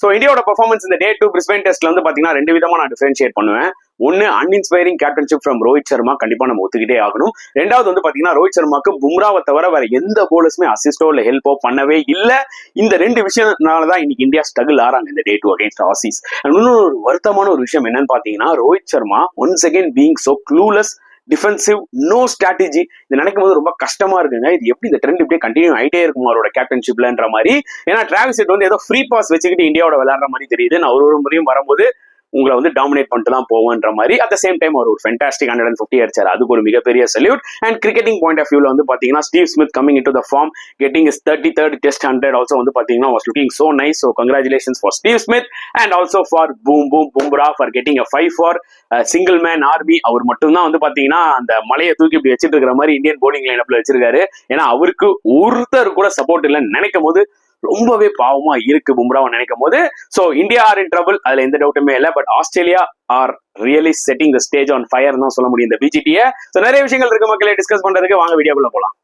So இந்தியாவோட performance இந்த டே 2 Brisbane டெஸ்ட்ல வந்து பாத்தீங்கன்னா ரெண்டு விதமா நான் டிஃபரன்ஷியேட் பண்ணுவேன். ஒன்னு அன்இன்ஸ்பைரிங் கேப்டன்ஷிப் ஃப்ரம் ரோஹித் சர்மா, கண்டிப்பா நம்ம ஒத்துக்கிட்டே ஆகணும். ரெண்டாவது வந்து பாத்தீங்கன்னா ரோஹித் சர்மாக்கு பும்ராவை தவிர வேற எந்த போலர்ஸுமே அசிஸ்டோ இல்ல ஹெல்ப்போ பண்ணவே இல்ல. இந்த ரெண்டு விஷயம்னாலதான் இன்னைக்கு இந்தியா ஸ்ட்ரகிள் ஆறாங்க இந்த டே 2 அகைன்ஸ்ட் ஆசீஸ். இன்னொரு ஒரு வருத்தமான ஒரு விஷயம் என்னன்னு பாத்தீங்கன்னா Rohit Sharma once again being so clueless, defensive, no strategy. இது நினைக்கும் போது ரொம்ப கஷ்டமா இருக்குங்க. இது எப்படி இந்த ட்ரெண்ட் இப்படியே கண்டினியூ ஆயிட்டே இருக்கும் அவரோட கேப்டன்ஷிப்லன்ற மாதிரி. ஏன்னா டிராவிஸ் ஹெட் வந்து ஏதோ ஃப்ரீ பாஸ் வச்சுக்கிட்டு இந்தியாவோட விளையாடுற மாதிரி தெரியுது. நான் ஒரு முறையும் வரும்போது உங்களை வந்து டாமினேட் பண்ணிட்டு தான் போவோன்ற மாதிரி. அட் த சேம் டைம் அவர் ஒரு ஃபென்டாஸ்டிக் 150 அடிச்சாரு. அதுக்கு ஒரு மிகப்பெரிய salute. And cricketing point of வியூல வந்து பாத்தீங்கன்னா Steve Smith coming into the form, getting is 33rd test 100 also வந்து பாத்தீங்கன்னா was looking so nice. So congratulations for Steve Smith and also for Bumrah for getting a 5 for single man army. அவர் மட்டும் தான் வந்து பாத்தீங்கன்னா அந்த மலையை தூக்கி இப்படி வச்சிட்டு இருக்கிற மாதிரி இந்தியன் போலிங் லைனப்ல வச்சிருக்காரு. ஏன்னா அவருக்கு ஒருத்தர் கூட சப்போர்ட் இல்லைன்னு நினைக்கும் போது ரொம்பவே பாவமா இருக்கு பும்ராவை நினைக்கும் போது. So India are in trouble, அதுல எந்த டவுட்டுமே இல்லை. But Australia are really setting the stage on fire தான் சொல்ல முடியும் இந்த பிஜிடியை. சோ நிறைய விஷயங்கள் இருக்கு மக்களை டிஸ்கஸ் பண்றதுக்கு, வாங்க வீடியோக்குள்ள போலாம்.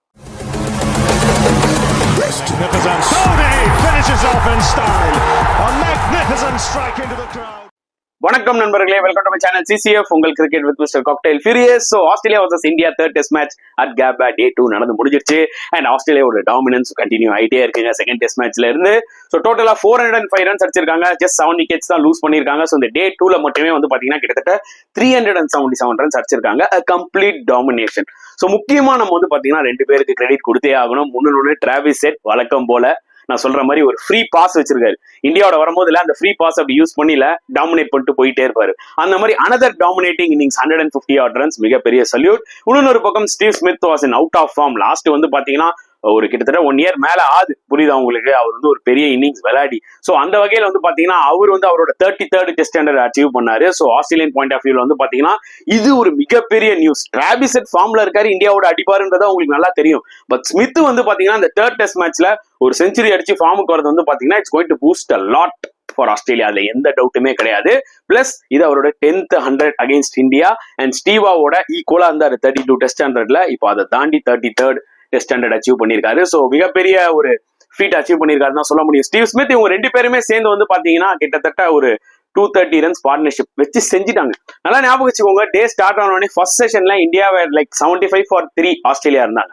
வணக்கம் நண்பர்களே, welcome to my channel CCF, உங்கள் cricket with mister cocktail furious. So Australia versus India third test match at Gabba day 2 நடந்து முடிஞ்சிருச்சு. அண்ட் ஆஸ்திரேலியாவோட டாமினன்ஸ் கண்டினியூ ஆகிட்டே இருக்குங்க செகண்ட் டெஸ்ட் மேட்ச்ல இருந்து. ஸோ டோட்டலா 405 ரன்ஸ் அடிச்சிருக்காங்க. ஜஸ்ட் 7 விக்கெட்ஸ் தான் லூஸ் பண்ணிருக்காங்க. ஸோ இந்த டே 2ல மட்டுமே வந்து பாத்தீங்கன்னா கிட்டத்தட்ட 377 ரன்ஸ் அடிச்சிருக்காங்க. Complete domination. ஸோ முக்கியமா நம்ம வந்து பாத்தீங்கன்னா ரெண்டு பேருக்கு கிரெடிட் கொடுத்தே ஆகணும். முன்னொன்னு டிராவிஸ் ஹெட் வழக்கம் போல நான் சொல்ற மாதிரி ஒரு ஃப்ரீ பாஸ் வச்சிருக்காரு. இந்தியாவோட வரும்போதுல அந்த ஃப்ரீ பாஸ் அப்படி யூஸ் பண்ணில டாமினேட் பண்ணிட்டு போயிட்டே இருப்பாரு. அந்த மாதிரி another dominating innings 150 odd runs, மிகப்பெரிய சல்யூட். இன்னொரு பக்கம் Steve Smith was in out of form. Last வந்து பாத்தீங்கன்னா ஒரு கிட்டத்தட்ட 1 year மேல ஆகுது, புரியுதா உங்களுக்கு? அவர் வந்து ஒரு பெரிய இன்னிங்ஸ் விளையாடி. சோ அந்த வகையில வந்து பாத்தீங்கன்னா அவர் வந்து அவரோட 33rd டெஸ்ட் 100 அச்சீவ் பண்ணாரு. சோ ஆஸ்திரேலியன் பாயிண்ட் ஆஃப் வியூல வந்து பாத்தீங்கன்னா இது ஒரு மிகப்பெரிய நியூஸ். டிராவிஸ் ஹெட் ஃபார்ம்ல இருக்காரு, இந்தியாவோட அடிப்பாருன்றதா உங்களுக்கு நல்லா தெரியும். பட் ஸ்மித் வந்து பாத்தீங்கன்னா இந்த தேர்ட் டெஸ்ட் மேட்ச்ல ஒரு செஞ்சுரி அடிச்சு ஃபார்முக்கு வரது வந்து பாத்தீங்கன்னா it's going to boost a lot for Australia. அதுல எந்த டவுட்டுமே கிடையாது. பிளஸ் இது அவரோட 10th 100 அகைன்ஸ்ட் இந்தியா. அண்ட் ஸ்டீவாவோட ஈக்குவலா இருந்தாரு 32 டெஸ்ட் 100ல. இப்போ அதை தாண்டி 33rd டெஸ்ட் 100 அச்சீவ் பண்ணிருக்காரு. சோ மிகப்பெரிய ஒரு ஃபீட் அச்சீவ் பண்ணிருக்காருன்னு சொல்ல முடியும். ஸ்டீவ் ஸ்மித் இவங்க ரெண்டு பேருமே சேர்ந்து வந்து பாத்தீங்கன்னா கிட்டத்தட்ட ஒரு 230 ரன்ஸ் பார்ட்னர்ஷிப் வச்சு செஞ்சுட்டாங்க. நல்லா ஞாபகம் வச்சுக்கோங்க, டே ஸ்டார்ட் ஆனோடனே ஃபர்ஸ்ட் செஷன்ல இந்தியா லைக் 75 for 3 ஆஸ்திரேலியா இருந்தாங்க.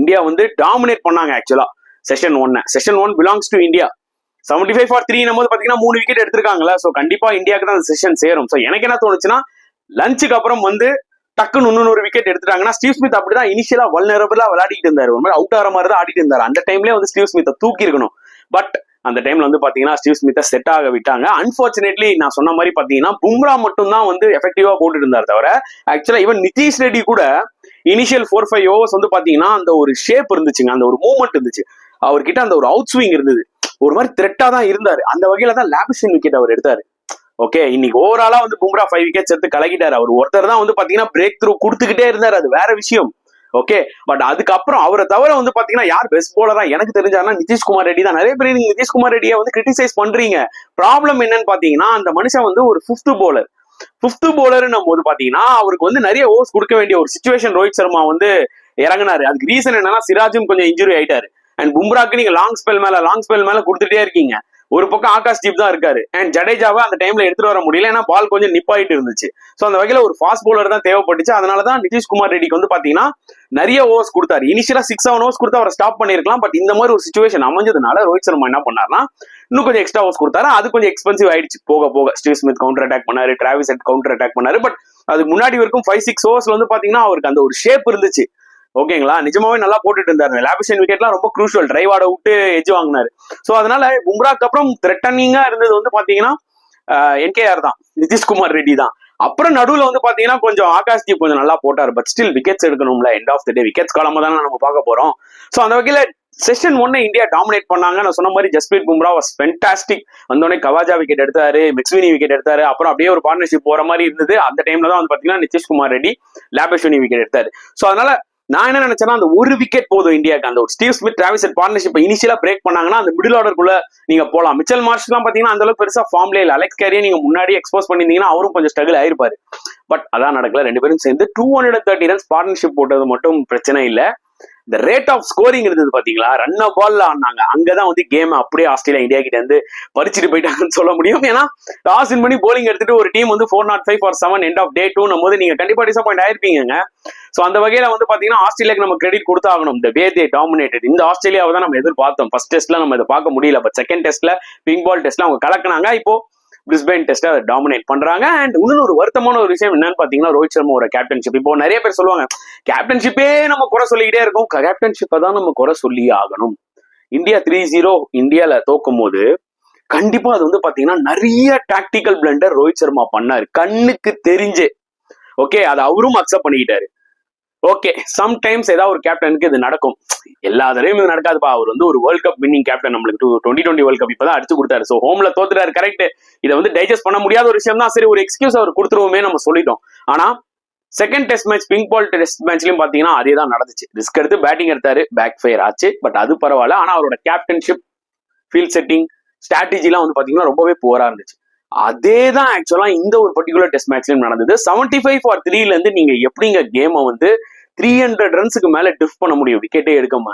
இந்தியா வந்து டாமினேட் பண்ணாங்க ஆக்சுவலா session 1 belongs to India. 75 for 3 போது பாத்தீங்கன்னா 3 விக்கெட் எடுத்திருக்காங்களா. சோ கண்டிப்பா இந்தியாவுக்கு தான் அந்த செஷன் சேரும். சோ எனக்கு என்ன தோணுச்சுன்னா லஞ்சுக்கு அப்புறம் வந்து டக்குன்னு 100 விக்கெட் எடுத்துட்டாங்கன்னா ஸ்டீவ் ஸ்மித் அப்படிதான் இனிஷியலா வல்னரபிளா விளையாடிட்டு இருந்தாரு. ஒரு மாதிரி அவுட் ஆகிற மாதிரி தான் ஆடிட்டு இருந்தாரு. அந்த டைம்ல வந்து ஸ்டீவ் ஸ்மித்தை தூக்கி இருக்கணும். பட் அந்த டைம்ல வந்து பாத்தீங்கன்னா ஸ்டீவ் ஸ்மித்தை செட் ஆக விட்டாங்க. அன்பார்ச்சுனேட்லி நான் சொன்ன மாதிரி பாத்தீங்கன்னா பும்ரா மட்டும் தான் வந்து எஃபெக்டிவா போட்டுட்டு இருந்தாரு தவிர ஆக்சுவலா ஈவன் நிதிஷ் ரெட்டி கூட இனிஷியல் 4-5 overs வந்து பாத்தீங்கன்னா அந்த ஒரு ஷேப் இருந்துச்சுங்க, அந்த ஒரு மூவ்மெண்ட் இருந்துச்சு அவர்கிட்ட, அந்த ஒரு அவுட் ஸ்விங் இருந்தது. ஒரு மாதிரி த்ரெட்டா தான் இருந்தாரு. அந்த வகையில தான் லாபிஷன் விக்கெட் அவர் எடுத்தாரு. ஓகே, இன்னைக்கு ஓவராலா வந்து பும்ரா 5 விக்கெட்ஸ் எடுத்து கலக்கிட்டாரு. அவர் ஒருத்தர் தான் வந்து பாத்தீங்கன்னா பிரேக் த்ரூ கொடுத்துக்கிட்டே இருந்தாரு, அது வேற விஷயம். ஓகே, பட் அதுக்கப்புறம் அவரை தவிர வந்து பாத்தீங்கன்னா யார் பெஸ்ட் போலரா எனக்கு தெரிஞ்சாருன்னா நிதிஷ்குமார் ரெட்டி தான். நிறைய பேர் நீங்க நிதிஷ்குமார் ரெட்டியை வந்து கிரிட்டிசைஸ் பண்றீங்க. ப்ராப்ளம் என்னன்னு பாத்தீங்கன்னா அந்த மனுஷன் வந்து ஒரு 5th bowler போது பாத்தீங்கன்னா அவருக்கு வந்து நிறைய ஓவர்ஸ் கொடுக்க வேண்டிய ஒரு சிச்சுவேஷன் ரோஹித் சர்மா வந்து இறங்கினாரு. அதுக்கு ரீசன் என்னன்னா சிராஜும் கொஞ்சம் இன்ஜுரி ஆயிட்டாரு. அண்ட் பும்ராக்கு நீங்க லாங் ஸ்பெல் மேல கொடுத்துட்டே இருக்கீங்க. ஒரு பக்கம் ஆகாஷ் தீப் தான் இருக்காரு. அண்ட் ஜடேஜாவை அந்த டைம்ல எடுத்துட்டு வர முடியல, ஏன்னா பால் கொஞ்சம் நிப்பாயிட்டு இருந்துச்சு. சோ அந்த வகையில ஒரு ஃபாஸ்ட் பவுலர் தான் தேவைப்பட்டுச்சு. அதனாலதான் நிதிஷ்குமார் ரெட்டிக்கு வந்து பாத்தீங்கன்னா நிறைய ஓவர்ஸ் கொடுத்தாரு. இனிஷியலா 6-7 overs கொடுத்து அவரை ஸ்டாப் பண்ணிருக்கலாம். பட் இந்த மாதிரி ஒரு சிச்சுவேஷன் அமைஞ்சதுனால ரோஹித் சர்மா என்ன பண்ணாருன்னா இன்னும் கொஞ்சம் எக்ஸ்ட்ரா ஓவர்ஸ் கொடுத்தாரு. அது கொஞ்சம் எக்ஸ்பென்சிவ் ஆயிடுச்சு போக. ஸ்டீவ் ஸ்மித் கவுண்டர் அட்டாக் பண்ணாரு, டிராவிஸ் ஹெட் கவுண்டர் அட்டாக் பண்ணாரு. பட் அதுக்கு முன்னாடி வரைக்கும் 5-6 overs வந்து பாத்தீங்கன்னா அவருக்கு அந்த ஒரு ஷேப் இருந்துச்சு. ஓகேங்களா, நிஜமாவே நல்லா போட்டுட்டு இருந்தாரு. லாபிஷன் விக்கெட்லாம் ரொம்ப க்ரூஷியல், டிரைவ் ஆட விட்டு எட்ஜ் வாங்கினாரு. சோ அதனால பும்ராக்கு அப்புறம் த்ரெட்டனிங்கா இருந்தது வந்து பாத்தீங்கன்னா NKR தான், நிதிஷ்குமார் ரெட்டி தான். அப்புறம் நடுவுல வந்து பாத்தீங்கன்னா கொஞ்சம் ஆகாஷ் தீப் கொஞ்சம் நல்லா போட்டாரு. பட் ஸ்டில் விக்கெட்ஸ் எடுக்கணும்ல, end of the day wickets காலமா தானே நம்ம பார்க்க போறோம். சோ அந்த வகையில செஷன் 1 இந்தியா டாமினேட் பண்ணாங்க. நான் சொன்ன மாதிரி ஜஸ்பிரீத் பும்ரா வாஸ் ஃபென்டாஸ்டிக். வந்தோடனே கவாஜா விக்கெட் எடுத்தாரு, மிக்ஸ்வினி விக்கெட் எடுத்தாரு. அப்புறம் அப்படியே ஒரு பார்ட்னர்ஷிப் போற மாதிரி இருந்தது. அந்த டைம்ல தான் வந்து பாத்தீங்கன்னா நிதிஷ்குமார் ரெட்டி லாபேஸ்வனி விக்கெட் எடுத்தாரு. சோ அதனால நான் என்ன நினைச்சேன்னா அந்த ஒரு விக்கெட் போதும் இந்தியாவுக்கு. அந்த ஒரு Steve Smith Travis Head partnership இனிஷியலா பிரேக் பண்ணாங்கன்னா அந்த மிடில் ஆர்டருக்குள்ள நீங்க போலாம். மிச்சல் மார்ஷ் எல்லாம் பாத்தீங்கன்னா அந்த அளவுக்கு பெருசா ஃபார்ம்ல இல்ல. அலெக்ஸ் கேரியை நீங்க முன்னாடி எக்ஸ்போஸ் பண்ணிருந்தீங்கன்னா அவரும் கொஞ்சம் ஸ்ட்ரகிள் ஆயிருப்பாரு. பட் அதான் நடக்கல. ரெண்டு பேரும் சேர்ந்து 230 ரன்ஸ் பார்ட்னர்ஷிப் போட்டது மட்டும் பிரச்சனை இல்ல. இந்த ரேட் ஆஃப் ஸ்கோரிங் இருந்தது பாத்தீங்களா, ரன் பால்ல ஆனாங்க. அங்கதான் வந்து கேம் அப்படியே ஆஸ்திரேலியா இந்தியா கிட்ட இருந்து பறிச்சுட்டு போயிட்டாங்கன்னு சொல்ல முடியும். ஏன்னா டாஸ் வின் பண்ணி போலிங் எடுத்துட்டு ஒரு டீம் வந்து 405 எண்ட் ஆஃப் டே 2 போது நீங்க கண்டிப்பா டிசப்பாயிண்ட் ஆயிருப்பீங்க. சோ அந்த வகையில வந்து பாத்தீங்கன்னா ஆஸ்திரேலியாக்கு நம்ம கிரெடிட் கொடுத்தாகணும். இந்த வே தே டாமினேட்டட். இந்த ஆஸ்திரேலியாவை தான் நம்ம எதிர்பார்த்தோம். ஃபர்ஸ்ட் டெஸ்ட்ல நம்ம இதை பார்க்க முடியல, பட் செகண்ட் டெஸ்ட்ல பிங்க் பால் டெஸ்ட்ல அவங்க கலக்கினாங்க. இப்போ பிரிஸ்பேன் டெஸ்ட் அதை டாமினேட் பண்றாங்க. அண்ட் இன்னொரு ஒரு வருத்தமான ஒரு விஷயம் என்னன்னு பாத்தீங்கன்னா ரோஹித் சர்மாவோட கேப்டன்ஷிப். இப்போ நிறைய பேர் சொல்லுவாங்க கேப்டன்ஷிப்பே நம்ம குறை சொல்லிக்கிட்டே இருக்கோம், கேப்டன்ஷிப்பை தான் நம்ம குறை சொல்லி ஆகணும். இந்தியா 3-0 இந்தியால தோக்கும் போது கண்டிப்பா அது வந்து பாத்தீங்கன்னா நிறைய டாக்டிக்கல் பிளண்டர் ரோஹித் சர்மா பண்ணாரு, கண்ணுக்கு தெரிஞ்சு. ஓகே, அதை அவரும் அக்செப்ட் பண்ணிக்கிட்டாரு. ஓகே, சம்டைம்ஸ் ஏதாவது ஒரு கேப்டனுக்கு இது நடக்கும், எல்லா தடவையும் இது நடக்காதுப்பா. அவர் வந்து ஒரு வேர்ல்ட் கப் வின்னிங் கேப்டன், நம்மளுக்கு 2020 வேர்ல்ட் கப் இப்பதான் அடிச்சு கொடுத்தாரு. சோ ஹோம்ல தோத்துறாரு, கரெக்ட். இதை வந்து டைஜஸ்ட் பண்ண முடியாத ஒரு விஷயம் தான். சரி, ஒரு எக்ஸ்கியூஸ் அவர் கொடுத்துருவோமே நம்ம சொல்லிட்டோம். ஆனா second test match pink ball test மேட்ச்லயும் பாத்தீங்கன்னா அதே தான் நடந்துச்சு. ரிஸ்க் எடுத்து பேட்டிங் எடுத்தாரு, பேக் ஃபயர் ஆச்சு. பட் அது பரவாயில்ல. ஆனா அவரோட கேப்டன்ஷிப், ஃபீல்ட் செட்டிங், ஸ்ட்ராட்டஜி எல்லாம் வந்து பாத்தீங்கன்னா ரொம்பவே புவரா இருந்துச்சு. அதே தான் ஆக்சுவலா இந்த ஒரு பர்டிகுலர் டெஸ்ட் மேட்ச்லயும் நடந்தது. 75-3 இருந்து நீங்க எப்படிங்க கேமை வந்து 300 ரன்ஸுக்கு மேல டிஃப் பண்ண முடியும் விக்கெட்டே எடுக்காம?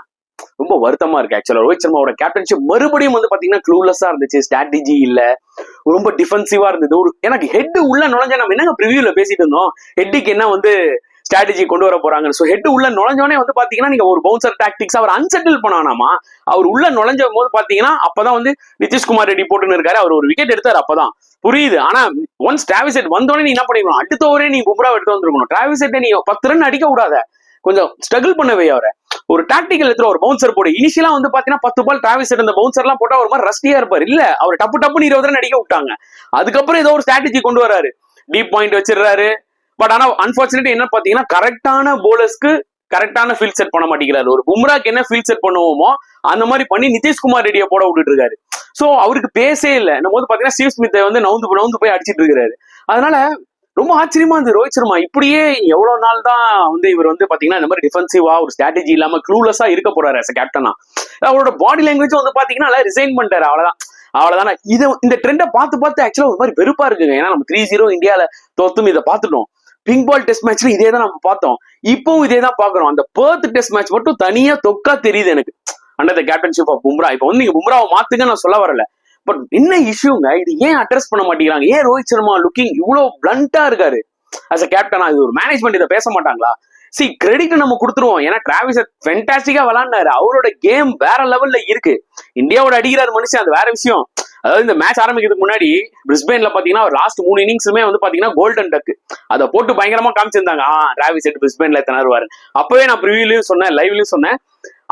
ரொம்ப வருத்தமா இருக்கு ஆக்சுவலா. ரோஹித் சர்மாவோட கேப்டன்ஷிப் மறுபடியும் வந்து பாத்தீங்கன்னா க்ளூலெஸ்ஸா இருந்துச்சு, ஸ்ட்ராட்டஜி இல்ல, ரொம்ப டிஃபென்சிவா இருந்தது. ஒரு எனக்கு ஹெட் உள்ள நுழைஞ்ச, நம்ம என்னங்க ப்ரிவியூல பேசிட்டு இருந்தோம் ஹெட்டுக்கு என்ன வந்து ஸ்ட்ராட்டஜி கொண்டு வர போறாங்க. சோ ஹெட் உள்ள நுழைஞ்சோடனே வந்து பாத்தீங்கன்னா நீங்க ஒரு பவுன்சர் டாக்டிக்ஸ் அவர் அன்செட்டில் பண்ணானாமா. அவர் உள்ள நுழைஞ்ச போது பாத்தீங்கன்னா அப்பதான் வந்து நிதிஷ்குமார் ரெட்டி போட்டுன்னு இருக்காரு, அவர் ஒரு விக்கெட் எடுத்தாரு. அப்பதான் புரியுது. ஆனா ஒன்ஸ் டிராவிஸ் ஹெட் வந்தோடனே நீ என்ன பண்ணிக்கணும், அடுத்த ஓவரே நீ பும்ரா எடுத்து வந்திருக்கணும். டிராவிஸ் ஹெட்டை நீ 10 ரன் அடிக்க விடாத, கொஞ்சம் ஸ்ட்ரகிள் பண்ணவே அவரை. ஒரு டாக்டிக்கல் எடுத்து ஒரு பவுன்சர் போடு. இனிஷியலா வந்து பாத்தீங்கன்னா 10 பால் டிராவிஸ் ஹெட் அந்த பவுன்சர் எல்லாம் போட்டா ஒரு மாதிரி ரஸ்டியா இருப்பாரு. இல்ல, அவர் டப்பு டப்புன்னு 20 ரன் அடிக்க விட்டாங்க. அதுக்கப்புறம் ஏதோ ஒரு ஸ்ட்ராட்டஜி கொண்டு வராரு, டீப் பாயிண்ட் வச்சிடறாரு. பட் ஆனா அன்பார்ச்சுனேட் என்ன பாத்தீங்கன்னா கரெக்டான போலர்ஸ்க்கு கரெக்டான ஃபீல்ட் செட் பண்ண மாட்டேங்கிறாரு. ஒரு பும்ராக்கு என்ன ஃபீல்ட் செட் பண்ணுவோமோ அந்த மாதிரி பண்ணி நிதிஷ்குமார் ரெட்டியை போட விட்டுட்டு இருக்காரு. சோ அவருக்கு பேசே இல்லை. நம்ம வந்து பாத்தீங்கன்னா ஸ்டீவ் ஸ்மித்தை வந்து நவுந்து போய் அடிச்சிட்டு இருக்காரு. அதனால ரொம்ப ஆச்சரியமா இருந்து ரோஹித் சர்மா இப்படியே எவ்வளவு நாள் தான் வந்து இவர் வந்து பாத்தீங்கன்னா இந்த மாதிரி டிஃபென்சிவா ஒரு ஸ்ட்ராட்டஜி இல்லாம க்ளூலெஸ்ஸா இருக்க போறாரு as a கேப்டனா. அவரோட பாடி லாங்குவேஜ் வந்து பாத்தீங்கன்னா ரிசைன் பண்ணிட்டாரு. அவ்வளவுதானே. இந்த ட்ரெண்டை பார்த்து ஆக்சுவலா ஒரு மாதிரி வெறுப்பா இருக்குங்க. ஏன்னா நம்ம 3-0 இந்தியால தோத்தும் இதை பார்த்துட்டோம். பிங்க் பால் டெஸ்ட் மேட்ச்ல இதே தான் நம்ம பார்த்தோம், இப்பவும் இதே தான் பாக்குறோம். அந்த பெர்த் டெஸ்ட் மேட்ச் மட்டும் தனியா தொக்கா தெரியுது எனக்கு under the captaincy of Bumrah. இப்போ வந்து நீங்க பும்ராவை மாத்துங்க நான் சொல்ல வரல, பட் என்ன இஷ்யூங்க, இது ஏன் அட்ரஸ் பண்ண மாட்டேங்கிறாங்க? ஏன் ரோஹித் சர்மா லுக்கிங் இவ்வளவு பிளண்டா இருக்காரு as a கேப்டனா? இது ஒரு மேனேஜ்மெண்ட் இதை பேச மாட்டாங்களா? கிரெடிட் நம்ம கொடுத்துருவோம். ஏன்னா டிராவிஸ் ஃபென்டாஸ்டிக்கா விளையாண்டாரு, அவரோட கேம் வேற லெவல்ல இருக்கு. இந்தியாவோட அடிக்கிறார் மனுஷன், அது வேற விஷயம். அதாவது இந்த மேட்ச் ஆரம்பிக்கிறதுக்கு முன்னாடி பிரிஸ்பேன்ல பாத்தீங்கன்னா லாஸ்ட் 3 இன்னிங்ஸுமே வந்து பாத்தீங்கன்னா கோல்டன் டக் அதை போட்டு பயங்கரமா காமிச்சிருந்தாங்க. Travis head பிரிஸ்பேன்ல திணறுவாரு. அப்பவே நான் ப்ரிவியூலயும் சொன்னேன், லைவ்லயும் சொன்னேன்,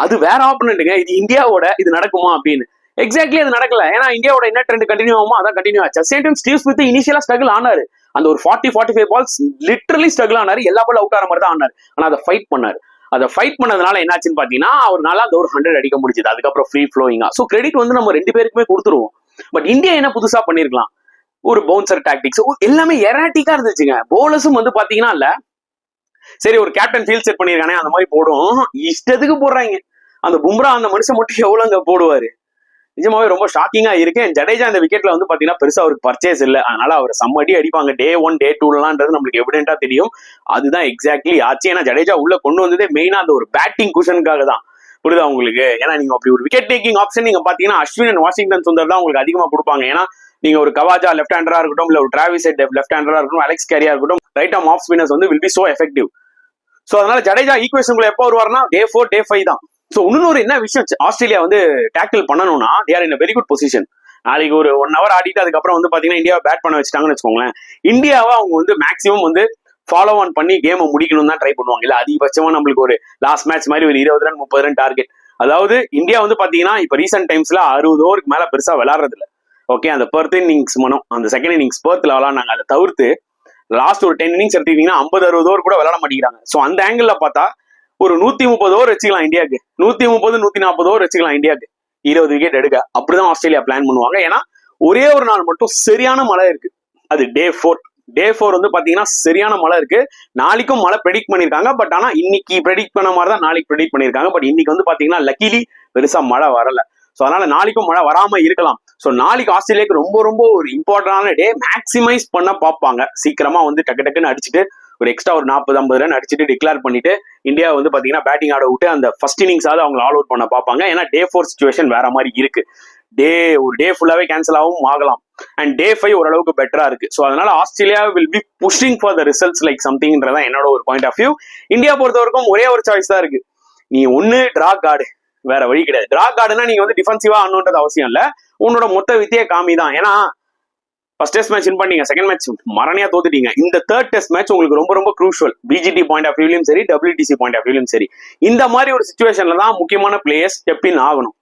அது வேற ஆப்பனண்ட்டுங்க, இது இந்தியாவோட, இது நடக்குமா அப்படின்னு. எக்ஸாக்ட்லி அது நடக்கல. ஏன்னா இந்தியாவோட என்ன ட்ரெண்ட் கண்டினியூ ஆகுமோ அதான் கண்டினியூ ஆச்சு. சேம் டைம் ஸ்டீவ் ஸ்மித் இனிஷியலா ஸ்ட்ரகிள் ஆனாரு. அந்த ஒரு 40-45 பால்ஸ் லிட்டரலி ஸ்ட்ரகிள் ஆனாரு. எல்லா பால் அவுட் ஆகிற மாதிரி தான் ஆனாரு. ஆனா அதை ஃபைட் பண்ணாரு. அதை ஃபைட் பண்ணதுனால என்னாச்சுன்னு பாத்தீங்கன்னா அவர்னால அந்த ஒரு 100 அடிக்க முடிஞ்சது. அதுக்கப்புறம் ஃப்ரீ ஃப்ளோயிங்கா. சோ கிரெடிட் வந்து நம்ம 2 பேருக்குமே கொடுத்துருவோம். பட் இந்தியா என்ன புதுசா பண்ணிருக்கலாம், ஒரு பவுன்சர் டாக்டிக்ஸ் எல்லாமே எராட்டிக்கா இருந்துச்சுங்க. போலர்ஸும் வந்து பாத்தீங்கன்னா இல்ல, சரி ஒரு கேப்டன் ஃபீல்ட் செட் பண்ணிருக்கானே அந்த மாதிரி போடும், இஷ்டத்துக்கு போடுறாங்க. அந்த பும்ரா அந்த மனுஷன் மட்டும் எவ்வளவுங்க போடுவாரு? நிஜமாவே ரொம்ப ஷாக்கிங்கா இருக்கு. ஜடேஜா இந்த விக்கெட்ல வந்து பாத்தீங்கன்னா பெருசா அவருக்கு பர்ச்சேஸ் இல்லை, அதனால அவர் செம்மடி அடிப்பாங்க டே 1 டே 2லான்றது நம்மளுக்கு எவிடென்டா தெரியும். அதுதான் எக்ஸாக்ட்லி ஆச்சு. ஏன்னா ஜடேஜா உள்ள கொண்டு வந்ததே மெயினா அந்த ஒரு பேட்டிங் குஷனுக்காக தான். புரியுதா உங்களுக்கு? ஏன்னா நீங்க அப்படி ஒரு விக்கெட் டேக்கிங் ஆப்ஷன் நீங்க பாத்தீங்கன்னா அஸ்வின் அண்ட் வாஷிங்டன் சுந்தர் தான் உங்களுக்கு அதிகமா கொடுப்பாங்க. ஏன்னா நீங்க ஒரு கவாஜா லெஃப்ட் ஹேண்டரா இருக்கட்டும், இல்ல ஒரு டிராவிஸ் ஹெட் லெஃப்ட் ஹேண்டரா இருக்கட்டும், அலெக்ஸ் கேரியா இருக்கட்டும், ரைட் ஆர்ம் ஆஃப் ஸ்பின்னர்ஸ் வந்து will be so effective. So அதனால ஜடேஜா ஈக்குவேஷன் எப்போ வருவார்னா டே 4 டே 5 தான். சோ இன்னொரு என்ன விஷயம், ஆஸ்திரேலியா வந்து டேக்கிள் பண்ணணும்னா they are in very good position. நாளைக்கு ஒரு 1 hour ஆடிட்டு அதுக்கப்புறம் வந்து பாத்தீங்கன்னா இந்தியாவை பேட் பண்ண வச்சுட்டாங்கன்னு வச்சுக்கோங்களேன், இந்தியாவை அவங்க வந்து மேக்ஸிமம் வந்து ஃபாலோ ஆன் பண்ணி கேமை முடிக்கணும் தான் ட்ரை பண்ணுவாங்க. இல்ல அதிகபட்சமா நம்மளுக்கு ஒரு லாஸ்ட் மேட்ச் மாதிரி ஒரு 20 ரன் 30 ரன் டார்கெட். அதாவது இந்தியா வந்து பாத்தீங்கன்னா இப்ப ரீசெண்ட் டைம்ஸ்ல 60 ஓவருக்கு மேல பெருசா விளையாடுறது இல்ல. ஓகே, அந்த பெர்த் இன்னிங்ஸ் மனம், அந்த செகண்ட் இன்னிங்ஸ் பெர்த்ல விளையாடுனாங்க. அதை தவிர்த்து லாஸ்ட் ஒரு 10 இன்னிங்ஸ் எடுத்தீங்கன்னா 50-60 ஓவர் கூட விளையாட மாட்டேங்கிறாங்க. சோ அந்த ஆங்கிள் பார்த்தா ஒரு 130 ஓவர் வச்சுக்கலாம் இந்தியாவுக்கு, 130-140 ஓவர் வச்சுக்கலாம் இந்தியாவுக்கு 20 விக்கெட் எடுக்க. அப்படிதான் ஆஸ்திரேலியா பிளான் பண்ணுவாங்க. ஏன்னா ஒரே ஒரு நாள் மட்டும் சரியான மழை இருக்கு, அது டே 4. டே 4 வந்து பாத்தீங்கன்னா சரியான மழை இருக்கு. நாளைக்கும் மழை ப்ரெடிக்ட் பண்ணிருக்காங்க. பட் ஆனா இன்னைக்கு ப்ரெடிக்ட் பண்ண மாதிரி தான் நாளைக்கு ப்ரெடிக்ட் பண்ணிருக்காங்க. பட் இன்னைக்கு வந்து பாத்தீங்கன்னா லக்கிலி பெருசா மழை வரல. சோ அதனால நாளைக்கும் மழை வராம இருக்கலாம். சோ நாளைக்கு ஆஸ்திரேலியாவுக்கு ரொம்ப ரொம்ப ஒரு இம்பார்ட்டன்டான டே. மேக்சிமைஸ் பண்ண பார்ப்பாங்க, சீக்கிரமா வந்து டக்கு டக்குன்னு அடிச்சுட்டு ஒரு எக்ஸ்ட்ரா ஒரு 40-50 ரன் அடிச்சுட்டு டிக்ளேர் பண்ணிட்டு இந்தியா வந்து பாத்தீங்கன்னா பேட்டிங் ஆட விட்டு அந்த ஃபர்ஸ்ட் இன்னிங்ஸாவது அவங்க ஆல் அவுட் பண்ண பார்ப்பாங்க. ஏன்னா டே 4 சிச்சுவேஷன் வேற மாதிரி இருக்கு. ஒரு டே ஃபுல்லாவே கேன்சல் ஆகலாம் அண்ட் டே 5 ஓரளவுக்கு பெட்டரா இருக்கு. ஸோ அதனால Australia will be pushing for the results like சம்திங்ன்றதா என்னோட ஒரு பாயிண்ட் ஆஃப் வியூ. இந்தியா பொறுத்த வரைக்கும் ஒரே ஒரு சாய்ஸ் தான் இருக்கு. நீ ஒன்னு டிரா கார்டு, வேற வழி கிடையாது. டிரா கார்டுனா நீங்க வந்து டிஃபென்சிவா ஆடணுன்றது அவசியம் இல்ல, உன்னோட மொத்த வித்தியை காமி தான். ஏன்னா ஃபர்ஸ்ட் டெஸ்ட் மேட்ச் வின் பண்ணீங்க, செகண்ட் மேட்ச் மரணியா தோத்துட்டீங்க. இந்த தேர்ட் டெஸ்ட் மேட்ச் உங்களுக்கு ரொம்ப ரொம்ப க்ரூஷியல். பிஜிடி பாயிண்ட் ஆஃப் வியூலையும் சரி, டபிள்யூடிசி பாயிண்ட் ஆஃப் வியூலையும் சரி. இந்த மாதிரி ஒரு சிச்சுவேஷன்ல தான் முக்கியமான பிளேயர்ஸ் ஸ்டெப் இன் ஆகணும்.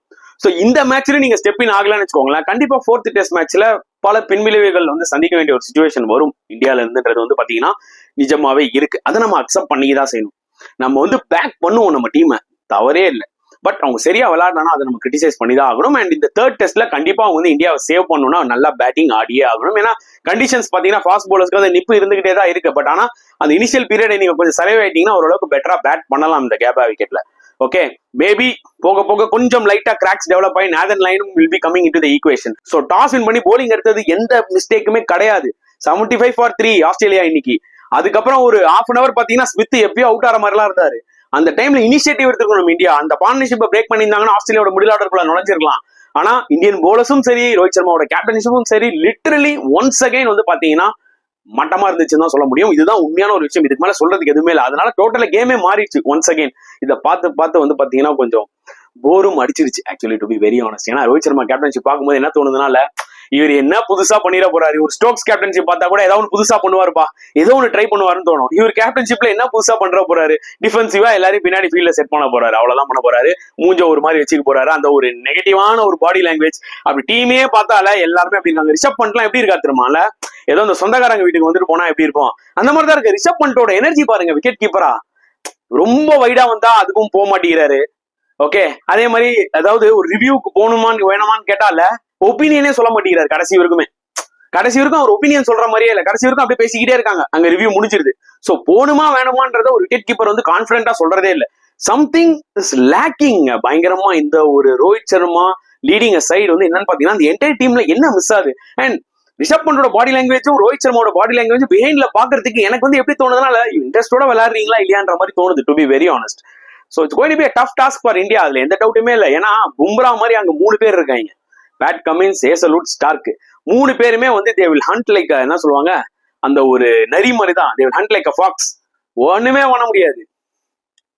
ஸோ இந்த மேட்ச்ல நீங்க ஸ்டெப் இன் ஆகலன்னு வச்சுக்கோங்களேன், கண்டிப்பா 4th டெஸ்ட் மேட்ச்ல பல பின்விளைவுகள் வந்து சந்திக்க வேண்டிய ஒரு சிச்சுவேஷன் வரும் இந்தியால இருந்துன்றது வந்து பாத்தீங்கன்னா நிஜமாவே இருக்கு. அதை நம்ம அக்செப்ட் பண்ணிதான் செய்யணும். நம்ம வந்து பேக் பண்ணுவோம் நம்ம டீமை, தவறே இல்லை. பட் அவங்க சரியா விளையாடுனா அதை நம்ம கிரிட்டிசைஸ் பண்ணி தான் ஆகணும். அண்ட் இந்த தேர்ட் டெஸ்ட்ல கண்டிப்பா அவங்க வந்து இந்தியாவை சேவ் பண்ணணும்னா நல்லா பேட்டிங் ஆடியே ஆகணும். ஏன்னா கண்டிஷன்ஸ் பாத்தீங்கன்னா ஃபாஸ்ட் பவுலர்ஸ்க்கு அந்த நிப்பு இருந்துகிட்டே தான் இருக்கு. பட் ஆனா அந்த இனிஷியல் பீரியட் நீங்க கொஞ்சம் சர்வே ஆயிட்டீங்கன்னா ஓரளவுக்கு பெட்டரா பேட் பண்ணலாம் இந்த கேபா விக்கெட்ல. ஓகே, மேபி போக போக கொஞ்சம் லைட்டா கிராக்ஸ் டெவலப் ஆகி நாதன் லைனும் will be coming into the equation. So toss win பண்ணி போலிங் எடுத்தது எந்த மிஸ்டேக்குமே கிடையாது. 75 for 3 ஆஸ்திரேலியா இன்னைக்கு. அதுக்கப்புறம் ஒரு half an hour பாத்தீங்கன்னா ஸ்மித் எப்பயோ அவுட் ஆற மாதிரிலாம் இருந்தாரு. அந்த டைம்ல இனிஷியேட்டிவ் எடுத்துக்கணும் இந்தியா. அந்த பார்ட்னர்ஷிப்பை பிரேக் பண்ணியிருந்தாங்கன்னா ஆஸ்திரேலியாவோட மிடில் ஆர்டருக்குள்ள நுழைஞ்சிருக்கலாம். ஆனா இந்தியன் போலர்ஸும் சரி, ரோஹித் சர்மாவோட கேப்டன்ஷிப்பும் சரி, லிட்டரலி ஒன்ஸ் அகைன் வந்து பாத்தீங்கன்னா மட்டமா இருந்துச்சுன்னு தான் சொல்ல முடியும். இதுதான் உண்மையான ஒரு விஷயம். இதுக்கு மேல சொல்றதுக்கு எதுவுமே இல்லை. அதனால டோட்டலா கேமே மாறிடுச்சு ஒன்ஸ் அகைன். இதை பார்த்து வந்து பாத்தீங்கன்னா கொஞ்சம் போரும் அடிச்சிருச்சு actually, to be very honest. ஏன்னா ரோஹித் சர்மா கேப்டன்ஷிப் பார்க்கும்போது என்ன தோணுதுனால, இவர் என்ன புதுசா பண்ணிட போறாரு. ஒரு ஸ்டோக்ஸ் கேப்டன்ஷிப் பார்த்தா கூட ஏதாவது புதுசா பண்ணுவாருப்பா, ஏதோ ஒன்று ட்ரை பண்ணுவாருன்னு தோணும். இவர் கேப்டன்ஷிப்ல என்ன புதுசா பண்ற போறாரு, டிஃபென்சிவா எல்லாரையும் பின்னாடி ஃபீல்ட்ல செட் பண்ண போறாரு, அவ்வளவுதான் பண்ண போறாரு. மூஞ்ச ஒரு மாதிரி வச்சுக்க போறாரு. அந்த ஒரு நெகட்டிவான ஒரு பாடி லாங்குவேஜ் அப்படி டீமே பார்த்தால எல்லாருமே அப்படி இருக்காங்க. ரிஷப் பண்ட்லாம் எப்படி இருக்கா தெரியுமால, ஏதோ அந்த சொந்தக்காரங்க வீட்டுக்கு வந்துட்டு போனா எப்படி இருக்கும் அந்த மாதிரி தான் இருக்கு. ரிஷப் பண்டோட எனர்ஜி பாருங்க, விக்கெட் கீப்பரா ரொம்ப வைடா வந்தா அதுக்கும் போக மாட்டேங்கிறாரு. ஓகே, அதே மாதிரி அதாவது ஒரு ரிவ்யூக்கு போகணுமான்னு வேணுமான்னு கேட்டால ஒப்பீனியனே சொல்ல மாட்டேங்கிறாரு. கடைசி வரைக்கும் அவர் ஒப்பீனியன் சொல்ற மாதிரியே இல்ல. கடைசி வரைக்கும் அப்படியே பேசிக்கிட்டே இருக்காங்க. அங்க ரிவ்யூ முடிச்சிருது. சோ போணுமா வேணுமான்றத ஒரு விக்கெட் கீப்பர் வந்து கான்பிடண்டா சொல்றதே இல்ல. சம்திங் இஸ் லேக்கிங் பயங்கரமா. இந்த ஒரு ரோஹித் சர்மா லீடிங் சைடு வந்து என்னன்னு பாத்தீங்கன்னா அந்த என்டையர் டீம்ல என்ன மிஸ் ஆகுது. அண்ட் ரிஷப் பண்டோட பாடி லாங்குவேஜும் ரோஹித் சர்மாவோட பாடி லாங்குவேஜ் பிஹைண்ட்ல பாக்குறதுக்கு எனக்கு வந்து எப்படி தோணுதுனால இன்ட்ரெஸ்டோட விளையாடுறீங்களா இல்லையான்ற மாதிரி தோணுது, to be very honest. So it's going to be a tough task for India. அதுல எந்த டவுட்டுமே இல்லை. ஏன்னா பும்ரா மாதிரி அங்க 3 பேர் இருக்காங்க, பேட் கமின்ஸ், ஹேசல்வுட், ஸ்டார்க். 3 பேருமே வந்து தே வில் ஹண்ட் லைக் என்ன சொல்லுவாங்க, அந்த ஒரு நரி மாதிரி தான். They will hunt like a fox. ஒண்ணுமே பண்ண முடியாது,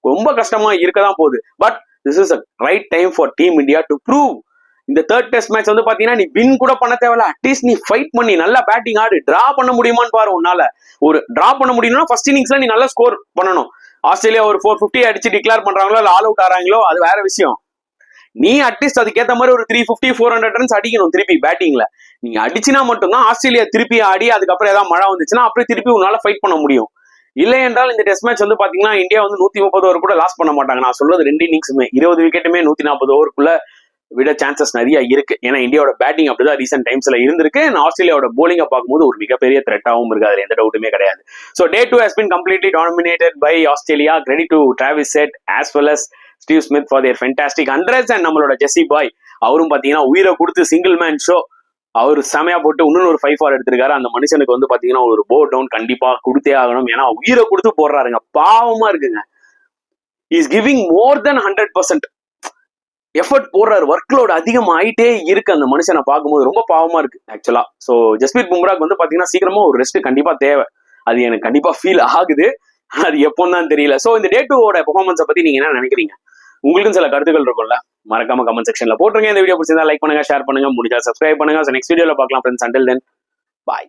ரொம்ப கஷ்டமா இருக்கதான் போகுது. But this is a right time for Team India to prove. இந்த தேர்ட் டெஸ்ட் மேட்ச் வந்து பாத்தீங்கன்னா நீ வின் கூட பண்ண தேவையில்ல, அட்லீஸ்ட் நீ ஃபைட் பண்ணி நல்லா பேட்டிங் ஆடு, டிரா பண்ண முடியுமான்னு பாரு. உன்னால ஒரு டிரா பண்ண முடியும்னா ஃபர்ஸ்ட் இன்னிங்ஸ்ல நீ நல்லா ஸ்கோர் பண்ணணும். ஆஸ்திரேலியா ஒரு 450 அடிச்சு டிக்ளேர் பண்றாங்களோ இல்ல ஆல் அவுட் ஆறாங்களோ அது வேற விஷயம். நீ அட்லீஸ்ட் அதுக்கேற்ற மாதிரி ஒரு 350-400 ரன்ஸ் அடிக்கணும் திருப்பி பேட்டிங்ல. நீங்க அடிச்சுனா மட்டும்தான் ஆஸ்திரேலியா திருப்பி ஆடி அதுக்கப்புறம் ஏதாவது மழை வந்துச்சுன்னா அப்படியே திருப்பி உன்னால ஃபைட் பண்ண முடியும். இல்லை என்றால் இந்த டெஸ்ட் மேட்ச் வந்து பாத்தீங்கன்னா இந்தியா வந்து 130 ஓவர் கூட லாஸ் பண்ண மாட்டாங்க. நான் சொல்றது 2 இன்னிங்ஸுமே 20 விக்கெட்டுமே 140 ஓவருக்குள்ள விட சான்சஸ் நிறைய இருக்கு. ஏன்னா இந்தியாவோட பேட்டிங் அப்படிதான் ரீசென்ட் டைம்ஸ்ல இருந்திருக்கு. ஆஸ்திரேலியாவோட போலிங்கை பார்க்கும்போது ஒரு மிகப்பெரிய த்ரெட்டாவும் இருக்கு, அதுல எந்த டவுட்டுமே கிடையாது. So Day 2 has been completely dominated by Australia. Credit to Travis Head as well as Steve Smith for their fantastic hundreds. And நம்மளோட ஜெஸ்ஸி பாய் அவரும் பாத்தீங்கன்னா உயிரை கொடுத்து சிங்கிள் மேன் ஷோ அவர் செமையா போட்டு இன்னொரு ஒரு 5 for எடுத்திருக்காரு. அந்த மனுஷனுக்கு வந்து பாத்தீங்கன்னா ஒரு போ டவுன் கண்டிப்பா கொடுத்தே ஆகணும். ஏன்னா உயிரை கொடுத்து போடுறாருங்க, பாவமா இருக்குங்க. Is giving more then 100% effort போடுறாரு. ஒர்க் லோட் அதிகம் ஆயிட்டே இருக்கு அந்த மனுஷனை பார்க்கும்போது, ரொம்ப பாவமா இருக்கு ஆக்சுவலா. ஸோ ஜஸ்பிரீத் பும்ராக்கு வந்து பாத்தீங்கன்னா சீக்கிரமா ஒரு ரெஸ்ட் கண்டிப்பா தேவை. அது எனக்கு கண்டிப்பா ஃபீல் ஆகுது. அது எப்போன்னு தான் தெரியல. ஸோ இந்த Day 2 பெர்ஃபார்மன்ஸை பத்தி நீங்க என்ன நினைக்கிறீங்க? உங்களுக்கும் சில கருத்துக்கள் இருக்கும்ல, மறக்காம கமெண்ட் செக்ஷன்ல போட்டுருங்க. இந்த வீடியோ பிடிச்சிருந்தா லைக் பண்ணுங்க, ஷேர் பண்ணுங்க, முடிஞ்சா சப்ஸ்கிரைப் பண்ணுங்க. நெக்ஸ்ட் வீடியோல பார்க்கலாம் ஃப்ரெண்ட்ஸ். அண்டில் தென் பாய்.